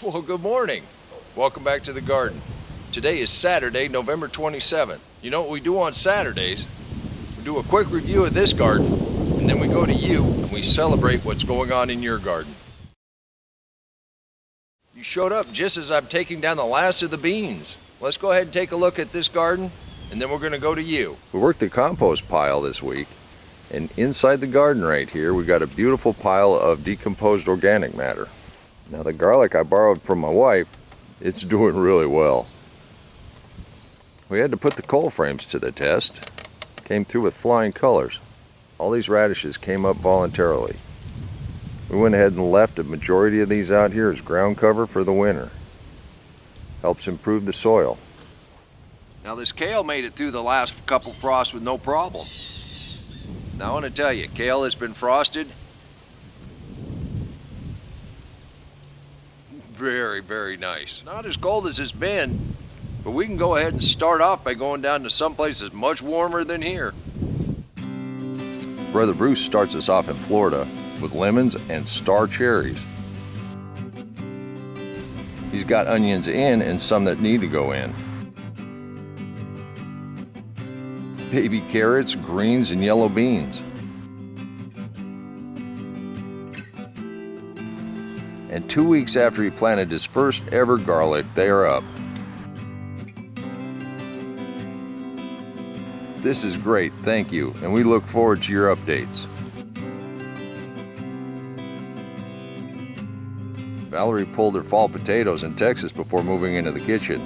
Well, good morning. Welcome back to the garden. Today is Saturday, November 27th. You know what we do on Saturdays? We do a quick review of this garden, and then we go to you and we celebrate what's going on in your garden. You showed up just as I'm taking down the last of the beans. Let's go ahead and take a look at this garden, and then we're going to go to you. We worked the compost pile this week, and inside the garden right here, we got a beautiful pile of decomposed organic matter. Now the garlic I borrowed from my wife, it's doing really well. We had to put the coal frames to the test. Came through with flying colors. All these radishes came up voluntarily. We went ahead and left a majority of these out here as ground cover for the winter. Helps improve the soil. Now this kale made it through the last couple frosts with no problem. Now I want to tell you, kale has been frosted very, very nice. Not as cold as it's been, but we can go ahead and start off by going down to some places much warmer than here. Brother Bruce starts us off in Florida with lemons and star cherries. He's got onions in and some that need to go in. Baby carrots, greens, and yellow beans. And 2 weeks after he planted his first ever garlic, they are up. This is great, thank you, and we look forward to your updates. Valerie pulled her fall potatoes in Texas before moving into the kitchen.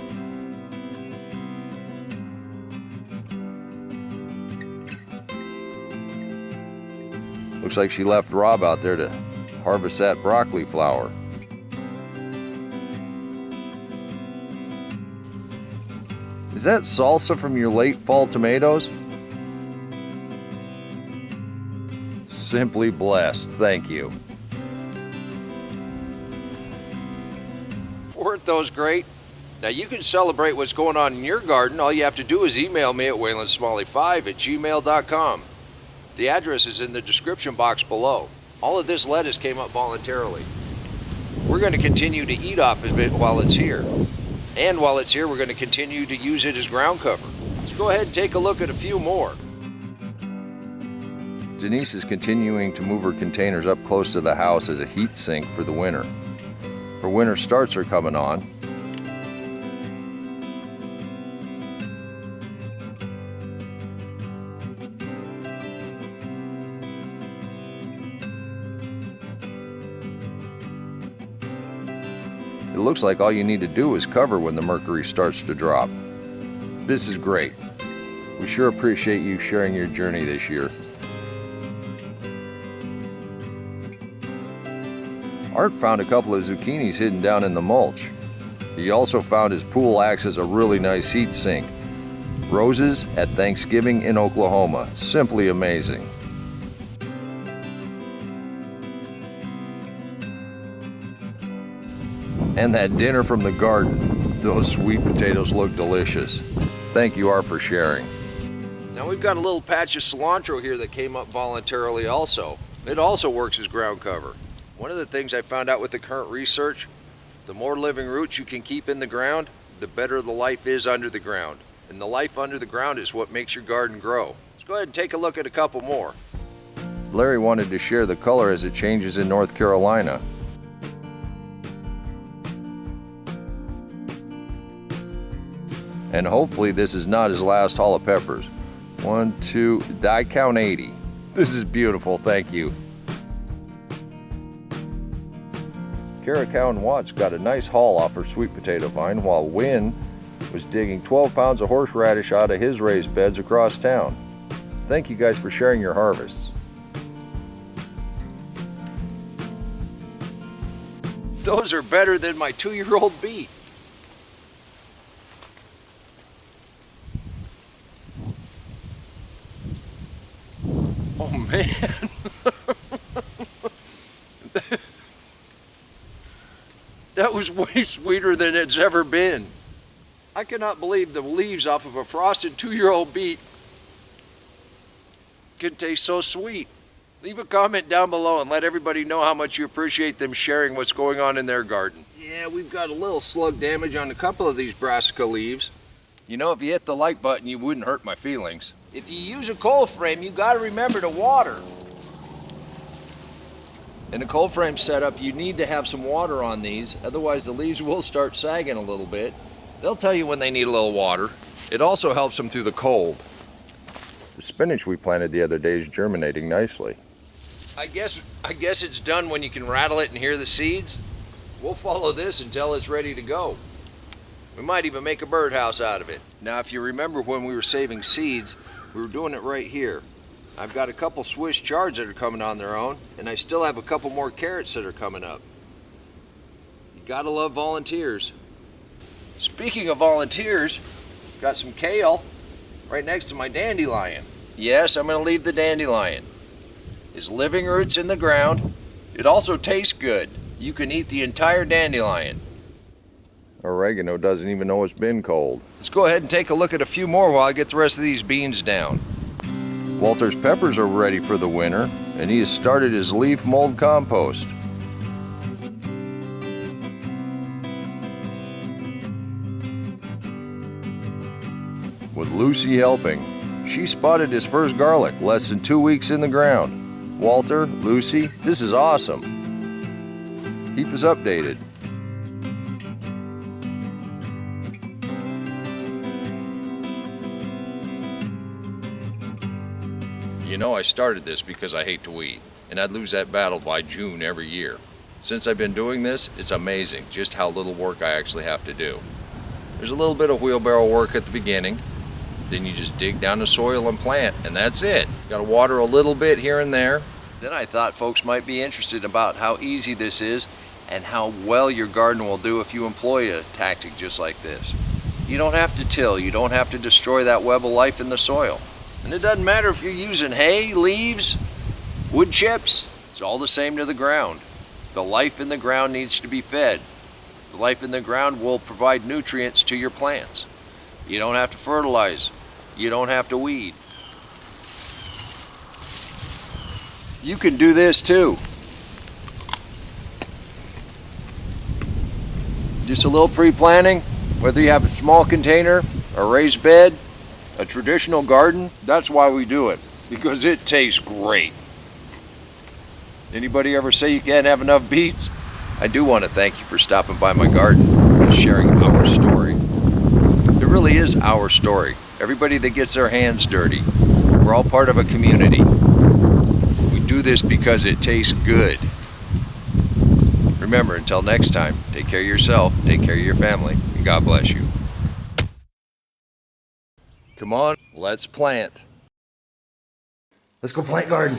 Looks like she left Rob out there to harvest that broccoli flower. Is that salsa from your late fall tomatoes? Simply blessed, thank you. Weren't those great? Now you can celebrate what's going on in your garden. All you have to do is email me at waylandsmalley5@gmail.com. The address is in the description box below. All of this lettuce came up voluntarily. We're going to continue to eat off of it while it's here. And while it's here, we're going to continue to use it as ground cover. Let's go ahead and take a look at a few more. Denise is continuing to move her containers up close to the house as a heat sink for the winter. Her winter starts are coming on. It looks like all you need to do is cover when the mercury starts to drop. This is great. We sure appreciate you sharing your journey this year. Art found a couple of zucchinis hidden down in the mulch. He also found his pool acts as a really nice heat sink. Roses at Thanksgiving in Oklahoma. Simply amazing. And that dinner from the garden. Those sweet potatoes look delicious. Thank you, Art, for sharing. Now we've got a little patch of cilantro here that came up voluntarily also. It also works as ground cover. One of the things I found out with the current research, the more living roots you can keep in the ground, the better the life is under the ground. And the life under the ground is what makes your garden grow. Let's go ahead and take a look at a couple more. Larry wanted to share the color as it changes in North Carolina. And hopefully this is not his last haul of peppers. 1, 2, I count 80. This is beautiful, thank you. Caracal and Watts got a nice haul off her sweet potato vine while Wynn was digging 12 pounds of horseradish out of his raised beds across town. Thank you guys for sharing your harvests. Those are better than my 2-year-old beet. Oh man, that was way sweeter than it's ever been. I cannot believe the leaves off of a frosted 2-year-old beet can taste so sweet. Leave a comment down below and let everybody know how much you appreciate them sharing what's going on in their garden. Yeah, we've got a little slug damage on a couple of these brassica leaves. You know, if you hit the like button, you wouldn't hurt my feelings. If you use a cold frame, you gotta remember to water. In a cold frame setup, you need to have some water on these, otherwise the leaves will start sagging a little bit. They'll tell you when they need a little water. It also helps them through the cold. The spinach we planted the other day is germinating nicely. I guess it's done when you can rattle it and hear the seeds. We'll follow this until it's ready to go. We might even make a birdhouse out of it. Now, if you remember when we were saving seeds, we were doing it right here. I've got a couple Swiss chards that are coming on their own, and I still have a couple more carrots that are coming up. You gotta love volunteers. Speaking of volunteers, got some kale right next to my dandelion. Yes, I'm gonna leave the dandelion. His living roots in the ground. It also tastes good. You can eat the entire dandelion. Oregano doesn't even know it's been cold. Let's go ahead and take a look at a few more while I get the rest of these beans down. Walter's peppers are ready for the winter, and he has started his leaf mold compost. With Lucy helping, she spotted his first garlic less than 2 weeks in the ground. Walter, Lucy, this is awesome. Keep us updated. You know, I started this because I hate to weed, and I'd lose that battle by June every year. Since I've been doing this, it's amazing just how little work I actually have to do. There's a little bit of wheelbarrow work at the beginning, then you just dig down the soil and plant, and that's it. Got to water a little bit here and there. Then I thought folks might be interested about how easy this is and how well your garden will do if you employ a tactic just like this. You don't have to till, you don't have to destroy that web of life in the soil. And it doesn't matter if you're using hay, leaves, wood chips, it's all the same to the ground. The life in the ground needs to be fed. The life in the ground will provide nutrients to your plants. You don't have to fertilize. You don't have to weed. You can do this too. Just a little pre-planting, whether you have a small container, a raised bed, a traditional garden, that's why we do it, because it tastes great. Anybody ever say you can't have enough beets? I do want to thank you for stopping by my garden and sharing our story. It really is our story. Everybody that gets their hands dirty, we're all part of a community. We do this because it tastes good. Remember, until next time, take care of yourself, take care of your family, and God bless you. Come on, let's plant. Let's go plant garden.